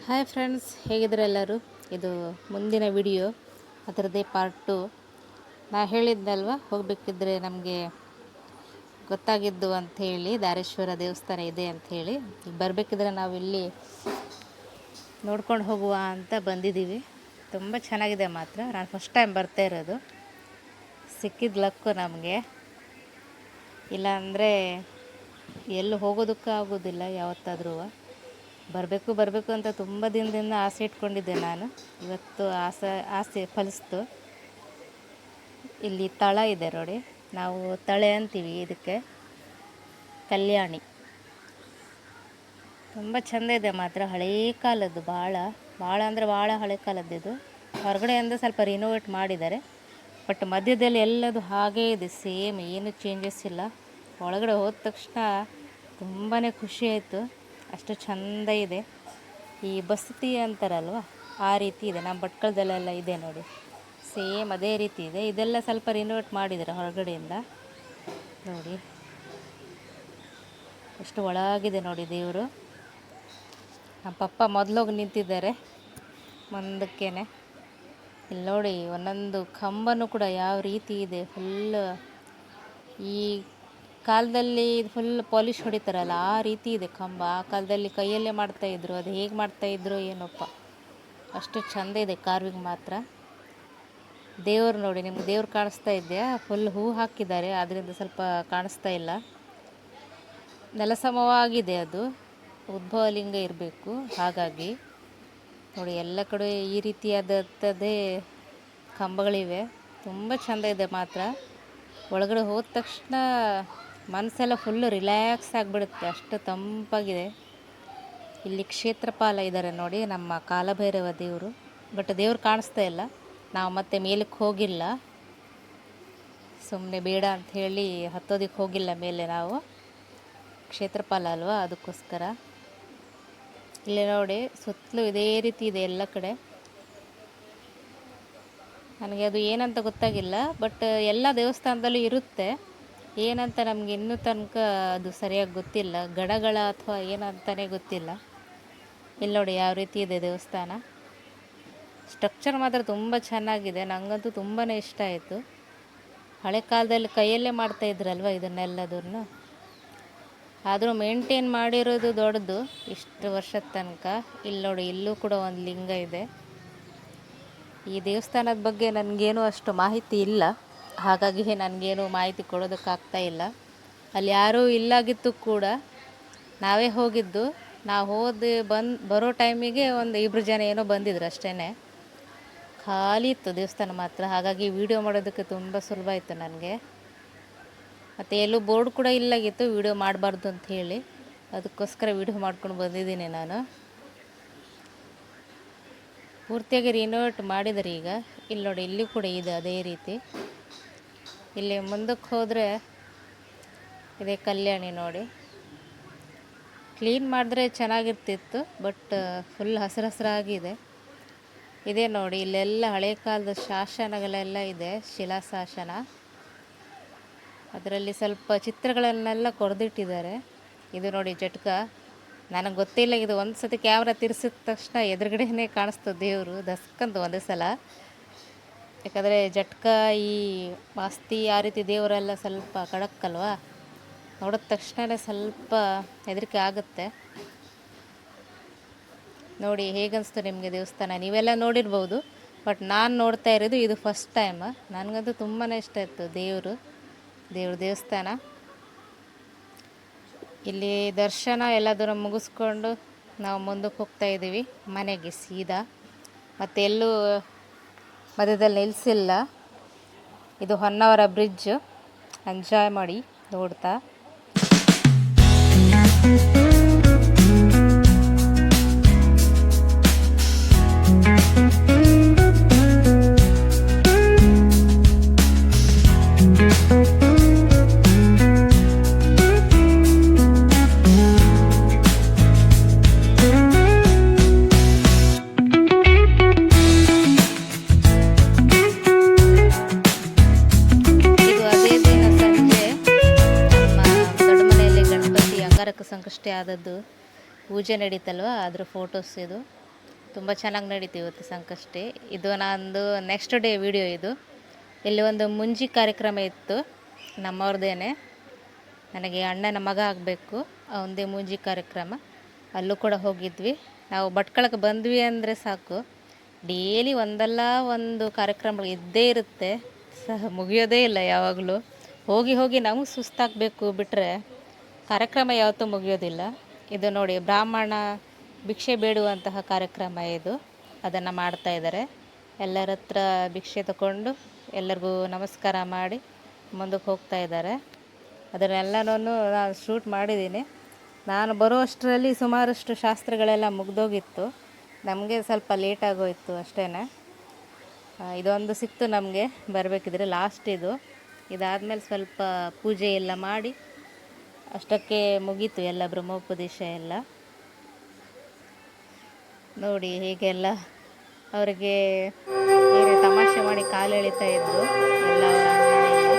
Hi friends, ಹೇಗಿದ್ದಾರೆ ಎಲ್ಲರೂ? ಇದು ಮುಂದಿನ ವಿಡಿಯೋ, ಅದರದ್ದೇ ಪಾರ್ಟ್ 2. ನಾ ಹೇಳಿದ್ನಲ್ವ, ಹೋಗಬೇಕಿದ್ರೆ ನಮಗೆ ಗೊತ್ತಾಗಿದ್ದು ಅಂಥೇಳಿ ಧಾರೇಶ್ವರ ದೇವಸ್ಥಾನ ಇದೆ ಅಂಥೇಳಿ. ಈಗ ಬರಬೇಕಿದ್ರೆ ನಾವು ಇಲ್ಲಿ ನೋಡ್ಕೊಂಡು ಹೋಗುವ ಅಂತ ಬಂದಿದ್ದೀವಿ. ತುಂಬ ಚೆನ್ನಾಗಿದೆ ಮಾತ್ರ. ನಾನು ಫಸ್ಟ್ ಟೈಮ್ ಬರ್ತಾ ಇರೋದು. ಸಿಕ್ಕಿದ ಲಕ್ಕು ನಮಗೆ. ಇಲ್ಲಾಂದರೆ ಎಲ್ಲೂ ಹೋಗೋದಕ್ಕೂ ಆಗೋದಿಲ್ಲ. ಯಾವತ್ತಾದ್ರೂ ಬರಬೇಕು ಅಂತ ತುಂಬ ದಿನದಿಂದ ಆಸೆ ಇಟ್ಕೊಂಡಿದ್ದೆ ನಾನು. ಇವತ್ತು ಆಸೆ ಫಲಿಸ್ತು. ಇಲ್ಲಿ ತಳ ಇದೆ ನೋಡಿ, ನಾವು ತಳೆ ಅಂತೀವಿ ಇದಕ್ಕೆ. ಕಲ್ಯಾಣಿ ತುಂಬ ಚೆಂದ ಇದೆ ಮಾತ್ರ. ಹಳೇ ಕಾಲದ್ದು, ಭಾಳ ಅಂದರೆ ಭಾಳ ಹಳೆ ಕಾಲದ್ದು. ಹೊರಗಡೆಯಿಂದ ಸ್ವಲ್ಪ ರಿನೋವೇಟ್ ಮಾಡಿದ್ದಾರೆ, ಬಟ್ ಮಧ್ಯದಲ್ಲಿ ಎಲ್ಲದು ಹಾಗೇ ಇದೆ, ಸೇಮ್, ಏನು ಚೇಂಜಸ್ ಇಲ್ಲ. ಒಳಗಡೆ ಹೋದ ತಕ್ಷಣ ತುಂಬಾ ಖುಷಿ ಆಯಿತು. ಅಷ್ಟು ಚೆಂದ ಇದೆ. ಈ ಬಸತಿ ಅಂತಾರಲ್ವ, ಆ ರೀತಿ ಇದೆ. ನಮ್ಮ ಭಟ್ಕಳದಲ್ಲೆಲ್ಲ ಇದೆ ನೋಡಿ, ಸೇಮ್ ಅದೇ ರೀತಿ ಇದೆ. ಇದೆಲ್ಲ ಸ್ವಲ್ಪ ರಿನೋವೇಟ್ ಮಾಡಿದ್ದಾರೆ ಹೊರಗಡೆಯಿಂದ. ನೋಡಿ ಎಷ್ಟು ಒಳಗಿದೆ ನೋಡಿ ದೇವರು. ನಮ್ಮ ಪಪ್ಪ ಮೊದಲೋಗಿ ನಿಂತಿದ್ದಾರೆ ಮುಂದಕ್ಕೇನೆ. ಇಲ್ಲಿ ನೋಡಿ, ಒಂದೊಂದು ಕಂಬನೂ ಕೂಡ ಯಾವ ರೀತಿ ಇದೆ. ಫುಲ್ ಈ ಕಾಲದಲ್ಲಿ ಫುಲ್ ಪಾಲಿಶ್ ಹೊಡಿತಾರಲ್ಲ, ಆ ರೀತಿ ಇದೆ ಕಂಬ. ಆ ಕಾಲದಲ್ಲಿ ಕೈಯಲ್ಲೇ ಮಾಡ್ತಾಯಿದ್ರು. ಅದು ಹೇಗೆ ಮಾಡ್ತಾಯಿದ್ರು ಏನಪ್ಪ, ಅಷ್ಟು ಚೆಂದ ಇದೆ ಕಾರ್ವಿಂಗ್ ಮಾತ್ರ. ದೇವ್ರು ನೋಡಿ, ನಿಮ್ಗೆ ದೇವ್ರು ಕಾಣಿಸ್ತಾ ಇದೆಯಾ? ಫುಲ್ ಹೂ ಹಾಕಿದ್ದಾರೆ, ಅದರಿಂದ ಸ್ವಲ್ಪ ಕಾಣಿಸ್ತಾ ಇಲ್ಲ. ನೆಲಸಮವಾಗಿದೆ, ಅದು ಉದ್ಭವ ಲಿಂಗ ಇರಬೇಕು. ಹಾಗಾಗಿ ನೋಡಿ, ಎಲ್ಲ ಕಡೆ ಈ ರೀತಿಯಾದಂಥದ್ದೇ ಕಂಬಗಳಿವೆ. ತುಂಬ ಚೆಂದ ಇದೆ ಮಾತ್ರ. ಒಳಗಡೆ ಹೋದ ತಕ್ಷಣ ಮನಸ್ಸೆಲ್ಲ ಫುಲ್ಲು ರಿಲ್ಯಾಕ್ಸ್ ಆಗಿಬಿಡುತ್ತೆ, ಅಷ್ಟು ತಂಪಾಗಿದೆ. ಇಲ್ಲಿ ಕ್ಷೇತ್ರಪಾಲ ಇದ್ದಾರೆ ನೋಡಿ, ನಮ್ಮ ಕಾಲಭೈರವ ದೇವರು. ಬಟ್ ದೇವ್ರು ಕಾಣಿಸ್ತಾ ಇಲ್ಲ. ನಾವು ಮತ್ತೆ ಮೇಲಕ್ಕೆ ಹೋಗಿಲ್ಲ, ಸುಮ್ಮನೆ ಬೇಡ ಅಂಥೇಳಿ ಹತ್ತೋದಕ್ಕೆ ಹೋಗಿಲ್ಲ ಮೇಲೆ ನಾವು. ಕ್ಷೇತ್ರಪಾಲ ಅಲ್ವಾ, ಅದಕ್ಕೋಸ್ಕರ. ಇಲ್ಲಿ ನೋಡಿ, ಸುತ್ತಲೂ ಇದೇ ರೀತಿ ಇದೆ ಎಲ್ಲ ಕಡೆ. ನನಗೆ ಅದು ಏನಂತ ಗೊತ್ತಾಗಿಲ್ಲ, ಬಟ್ ಎಲ್ಲ ದೇವಸ್ಥಾನದಲ್ಲೂ ಇರುತ್ತೆ. ಏನಂತ ನಮಗೆ ಇನ್ನೂ ತನಕ ಅದು ಸರಿಯಾಗಿ ಗೊತ್ತಿಲ್ಲ. ಗಡಗಳ ಅಥವಾ ಏನಂತಲೇ ಗೊತ್ತಿಲ್ಲ. ಇಲ್ಲಿ ನೋಡಿ ಯಾವ ರೀತಿ ಇದೆ ದೇವಸ್ಥಾನ. ಸ್ಟ್ರಕ್ಚರ್ ಮಾತ್ರ ತುಂಬ ಚೆನ್ನಾಗಿದೆ. ನನಗಂತೂ ತುಂಬಾ ಇಷ್ಟ ಆಯಿತು. ಹಳೆ ಕಾಲದಲ್ಲಿ ಕೈಯಲ್ಲೇ ಮಾಡ್ತಾಯಿದ್ರಲ್ವ ಇದನ್ನೆಲ್ಲದನ್ನು, ಆದರೂ ಮೇಂಟೈನ್ ಮಾಡಿರೋದು ದೊಡ್ಡದು ಇಷ್ಟು ವರ್ಷದ ತನಕ. ಇಲ್ಲಿ ನೋಡಿ, ಇಲ್ಲೂ ಕೂಡ ಒಂದು ಲಿಂಗ ಇದೆ. ಈ ದೇವಸ್ಥಾನದ ಬಗ್ಗೆ ನನಗೇನು ಅಷ್ಟು ಮಾಹಿತಿ ಇಲ್ಲ, ಹಾಗಾಗಿ ನನಗೇನು ಮಾಹಿತಿ ಕೊಡೋದಕ್ಕಾಗ್ತಾ ಇಲ್ಲ. ಅಲ್ಲಿ ಯಾರೂ ಇಲ್ಲಾಗಿತ್ತು ಕೂಡ, ನಾವೇ ಹೋಗಿದ್ದು. ನಾವು ಬರೋ ಟೈಮಿಗೆ ಒಂದು 2 ಜನ ಏನೋ ಬಂದಿದ್ರು ಅಷ್ಟೇ. ಖಾಲಿ ಇತ್ತು ದೇವಸ್ಥಾನ ಮಾತ್ರ. ಹಾಗಾಗಿ ವೀಡಿಯೋ ಮಾಡೋದಕ್ಕೆ ತುಂಬ ಸುಲಭ ಆಯಿತು ನನಗೆ. ಮತ್ತು ಎಲ್ಲೂ ಬೋರ್ಡ್ ಕೂಡ ಇಲ್ಲಾಗಿತ್ತು ವೀಡಿಯೋ ಮಾಡಬಾರ್ದು ಅಂತ ಹೇಳಿ. ಅದಕ್ಕೋಸ್ಕರ ವೀಡಿಯೋ ಮಾಡ್ಕೊಂಡು ಬಂದಿದ್ದೀನಿ ನಾನು. ಪೂರ್ತಿಯಾಗಿ ರಿನೋವೇಟ್ ಮಾಡಿದರೆ ಈಗ. ಇಲ್ಲಿ ನೋಡಿ, ಇಲ್ಲಿ ಕೂಡ ಇದೆ ಅದೇ ರೀತಿ. ಇಲ್ಲಿ ಮುಂದಕ್ಕೆ ಹೋದರೆ ಇದೆ ಕಲ್ಯಾಣಿ ನೋಡಿ. ಕ್ಲೀನ್ ಮಾಡಿದ್ರೆ ಚೆನ್ನಾಗಿರ್ತಿತ್ತು, ಬಟ್ ಫುಲ್ ಹಸಿರಾಗಿದೆ. ಇದೇ ನೋಡಿ, ಇಲ್ಲೆಲ್ಲ ಹಳೆ ಕಾಲದ ಶಾಸನಗಳೆಲ್ಲ ಇದೆ, ಶಿಲಾಶಾಸನ. ಅದರಲ್ಲಿ ಸ್ವಲ್ಪ ಚಿತ್ರಗಳನ್ನೆಲ್ಲ ಕೊರೆದಿಟ್ಟಿದ್ದಾರೆ. ಇದು ನೋಡಿ ಜಟ್ಕ. ನನಗೆ ಗೊತ್ತಿಲ್ಲ, ಇದು ಒಂದು ಸತಿ ಕ್ಯಾಮ್ರಾ ತಿರ್ಸಿದ ತಕ್ಷಣ ಎದುರುಗಡೆನೇ ಕಾಣಿಸ್ತದೆ ದೇವರು ದಸ್ಕಂತ ಒಂದೇ ಸಲ. ಯಾಕಂದರೆ ಜಟ್ಕ, ಈ ಮಾಸ್ತಿ, ಆ ರೀತಿ ದೇವರೆಲ್ಲ ಸ್ವಲ್ಪ ಖಡಕ್ಕಲ್ವ, ನೋಡಿದ ತಕ್ಷಣ ಸ್ವಲ್ಪ ಹೆದರಿಕೆ ಆಗುತ್ತೆ. ನೋಡಿ ಹೇಗನ್ನಿಸ್ತು ನಿಮಗೆ ದೇವಸ್ಥಾನ? ನೀವೆಲ್ಲ ನೋಡಿರ್ಬೋದು, ಬಟ್ ನಾನು ನೋಡ್ತಾ ಇರೋದು ಇದು ಫಸ್ಟ್ ಟೈಮ್. ನನಗಂತೂ ತುಂಬಾ ಇಷ್ಟ ಆಯಿತು ದೇವಸ್ಥಾನ. ಇಲ್ಲಿ ದರ್ಶನ ಎಲ್ಲದನ್ನು ಮುಗಿಸ್ಕೊಂಡು ನಾವು ಮುಂದಕ್ಕೆ ಹೋಗ್ತಾ ಇದ್ದೀವಿ ಮನೆಗೆ ಸೀದಾ. ಮತ್ತು ಎಲ್ಲೂ ಮಧ್ಯದಲ್ಲಿ ನಿಲ್ಲಿಸಿಲ್ಲ. ಇದು ಹೊನ್ನಾವರ ಬ್ರಿಡ್ಜ್. ಎಂಜಾಯ್ ಮಾಡಿ ನೋಡ್ತಾ. ಸಂಕಷ್ಟಿ ಆದದ್ದು ಪೂಜೆ ನಡೀತಲ್ವ, ಅದ್ರ ಫೋಟೋಸ್ ಇದು. ತುಂಬ ಚೆನ್ನಾಗಿ ನಡೀತು ಇವತ್ತು ಸಂಕಷ್ಟಿ. ಇದು ನಂದು ನೆಕ್ಸ್ಟ್ ಡೇ ವಿಡಿಯೋ ಇದು. ಇಲ್ಲಿ ಒಂದು ಮುಂಜಿ ಕಾರ್ಯಕ್ರಮ ಇತ್ತು ನಮ್ಮವ್ರದ್ದೇನೆ. ನನಗೆ ಅಣ್ಣನ ಮಗ ಆಗಬೇಕು, ಅವನದೇ ಮುಂಜಿ ಕಾರ್ಯಕ್ರಮ. ಅಲ್ಲೂ ಕೂಡ ಹೋಗಿದ್ವಿ. ನಾವು ಭಟ್ಕಳಕ್ಕೆ ಬಂದ್ವಿ ಅಂದರೆ ಸಾಕು, ಡೇಲಿ ಒಂದಲ್ಲ ಒಂದು ಕಾರ್ಯಕ್ರಮ ಇದ್ದೇ ಇರುತ್ತೆ, ಮುಗಿಯೋದೇ ಇಲ್ಲ ಯಾವಾಗಲೂ. ಹೋಗಿ ಹೋಗಿ ನಮಗೆ ಸುಸ್ತಾಗಬೇಕು ಬಿಟ್ಟರೆ ಕಾರ್ಯಕ್ರಮ ಯಾವತ್ತೂ ಮುಗಿಯೋದಿಲ್ಲ. ಇದು ನೋಡಿ, ಬ್ರಾಹ್ಮಣ ಭಿಕ್ಷೆ ಬೇಡುವಂತಹ ಕಾರ್ಯಕ್ರಮ ಇದು. ಅದನ್ನು ಮಾಡ್ತಾಯಿದ್ದಾರೆ. ಎಲ್ಲರ ಹತ್ರ ಭಿಕ್ಷೆ ತಗೊಂಡು ಎಲ್ಲರಿಗೂ ನಮಸ್ಕಾರ ಮಾಡಿ ಮುಂದಕ್ಕೆ ಹೋಗ್ತಾ ಇದ್ದಾರೆ. ಅದನ್ನೆಲ್ಲನೂ ನಾನು ಶೂಟ್ ಮಾಡಿದ್ದೀನಿ. ನಾನು ಬರುವಷ್ಟರಲ್ಲಿ ಸುಮಾರಷ್ಟು ಶಾಸ್ತ್ರಗಳೆಲ್ಲ ಮುಗ್ದೋಗಿತ್ತು. ನಮಗೆ ಸ್ವಲ್ಪ ಲೇಟಾಗೋಯಿತು ಅಷ್ಟೇ. ಇದೊಂದು ಸಿಕ್ತು ನಮಗೆ ಬರಬೇಕಿದ್ರೆ, ಲಾಸ್ಟ್ ಇದು. ಇದಾದಮೇಲೆ ಸ್ವಲ್ಪ ಪೂಜೆ ಎಲ್ಲ ಮಾಡಿ ಅಷ್ಟಕ್ಕೆ ಮುಗೀತು ಎಲ್ಲ ಬ್ರಹ್ಮೋಪದೇಶ ಎಲ್ಲ. ನೋಡಿ ಹೀಗೆಲ್ಲ ಅವರಿಗೆ ಏನೇ ತಮಾಷೆ ಮಾಡಿ ಕಾಲು ಎಳಿತಾ ಇದ್ರು ಎಲ್ಲ ಅವರ ಅಂಗಡಿಯಲ್ಲಿ.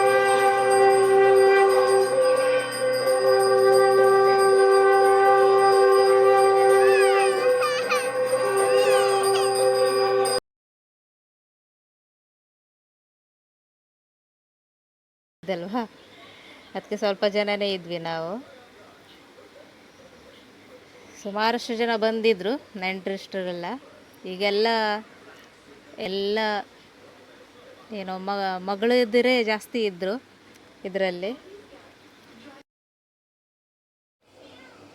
ಇದಲ್ವಾ, ಅದಕ್ಕೆ ಸ್ವಲ್ಪ ಜನನೇ ಇದ್ವಿ ನಾವು. ಸುಮಾರಷ್ಟು ಜನ ಬಂದಿದ್ದರು, ನೆಂಟರಿಷ್ಟರೆಲ್ಲ. ಈಗೆಲ್ಲ ಎಲ್ಲ ಏನೋ ಮಗಳಿದ್ದರೆ ಜಾಸ್ತಿ ಇದ್ದರು ಇದರಲ್ಲಿ.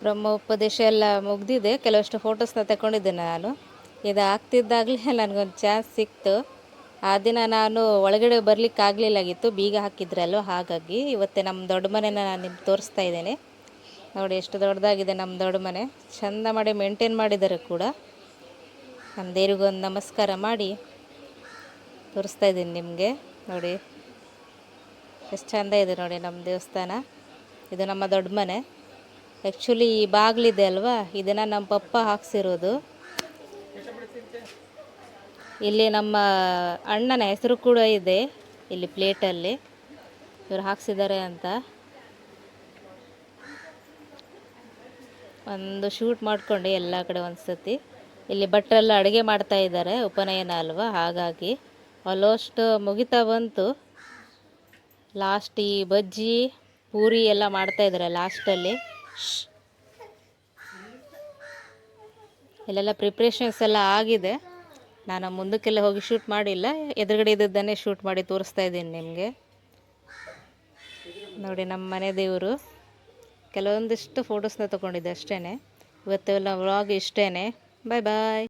ಬ್ರಹ್ಮೋಪದೇಶ ಎಲ್ಲ ಮುಗ್ದಿದೆ. ಕೆಲವಷ್ಟು ಫೋಟೋಸ್ನ ತಗೊಂಡಿದ್ದೆ ನಾನು. ಇದು ಆಗ್ತಿದ್ದಾಗಲೇ ನನಗೊಂದು ಚಾನ್ಸ್ ಸಿಕ್ತು. ಆ ದಿನ ನಾನು ಒಳಗಡೆ ಬರಲಿಕ್ಕಾಗಲಿಲ್ಲಾಗಿತ್ತು, ಬೀಗ ಹಾಕಿದ್ರಲ್ವ, ಹಾಗಾಗಿ ಇವತ್ತೇ ನಮ್ಮ ದೊಡ್ಡ ಮನೆನ ನಾನು ನಿಮ್ಗೆ ತೋರಿಸ್ತಾ ಇದ್ದೇನೆ. ನೋಡಿ ಎಷ್ಟು ದೊಡ್ಡದಾಗಿದೆ ನಮ್ಮ ದೊಡ್ಡ ಮನೆ. ಚೆಂದ ಮಾಡಿ ಮೇಂಟೈನ್ ಮಾಡಿದ್ದಾರೆ ಕೂಡ. ನಮ್ಮ ದೇವ್ರಿಗೊಂದು ನಮಸ್ಕಾರ ಮಾಡಿ ತೋರಿಸ್ತಾ ಇದ್ದೀನಿ ನಿಮಗೆ. ನೋಡಿ ಎಷ್ಟು ಚೆಂದ ಇದೆ ನೋಡಿ ನಮ್ಮ ದೇವಸ್ಥಾನ. ಇದು ನಮ್ಮ ದೊಡ್ಡ ಮನೆ. ಆ್ಯಕ್ಚುಲಿ ಈ ಬಾಗಿಲಿದೆ ಅಲ್ವಾ, ಇದನ್ನು ನಮ್ಮ ಪಪ್ಪ ಹಾಕ್ಸಿರೋದು. ಇಲ್ಲಿ ನಮ್ಮ ಅಣ್ಣನ ಹೆಸರು ಕೂಡ ಇದೆ ಇಲ್ಲಿ ಪ್ಲೇಟಲ್ಲಿ, ಇವರು ಹಾಕ್ಸಿದ್ದಾರೆ ಅಂತ. ಒಂದು ಶೂಟ್ ಮಾಡಿಕೊಂಡು ಎಲ್ಲ ಕಡೆ ಒಂದು ಸತಿ. ಇಲ್ಲಿ ಭಟ್ರೆಲ್ಲ ಅಡುಗೆ ಮಾಡ್ತಾ ಇದ್ದಾರೆ, ಉಪನಯನ ಅಲ್ವಾ, ಹಾಗಾಗಿ ಆಲ್ಮೋಸ್ಟ್ ಮುಗಿತಾ ಬಂತು. ಲಾಸ್ಟ್ ಈ ಬಜ್ಜಿ ಪೂರಿ ಎಲ್ಲ ಮಾಡ್ತಾಯಿದ್ದಾರೆ ಲಾಸ್ಟಲ್ಲಿ. ಇಲ್ಲೆಲ್ಲ ಪ್ರಿಪ್ರೇಷನ್ಸ್ ಎಲ್ಲ ಆಗಿದೆ. ನಾನು ಮುಂದಕ್ಕೆಲ್ಲ ಹೋಗಿ ಶೂಟ್ ಮಾಡಿಲ್ಲ, ಎದುರುಗಡೆ ಇದ್ದದ್ದನ್ನೇ ಶೂಟ್ ಮಾಡಿ ತೋರಿಸ್ತಾ ಇದ್ದೀನಿ ನಿಮಗೆ. ನೋಡಿ ನಮ್ಮ ಮನೆ ದೇವರು. ಕೆಲವೊಂದಿಷ್ಟು ಫೋಟೋಸ್ನ ತೊಗೊಂಡಿದ್ದೆ ಅಷ್ಟೇ. ಇವತ್ತೆಲ್ಲ ವ್ಲಾಗ್ ಇಷ್ಟೇ. ಬಾಯ್ ಬಾಯ್.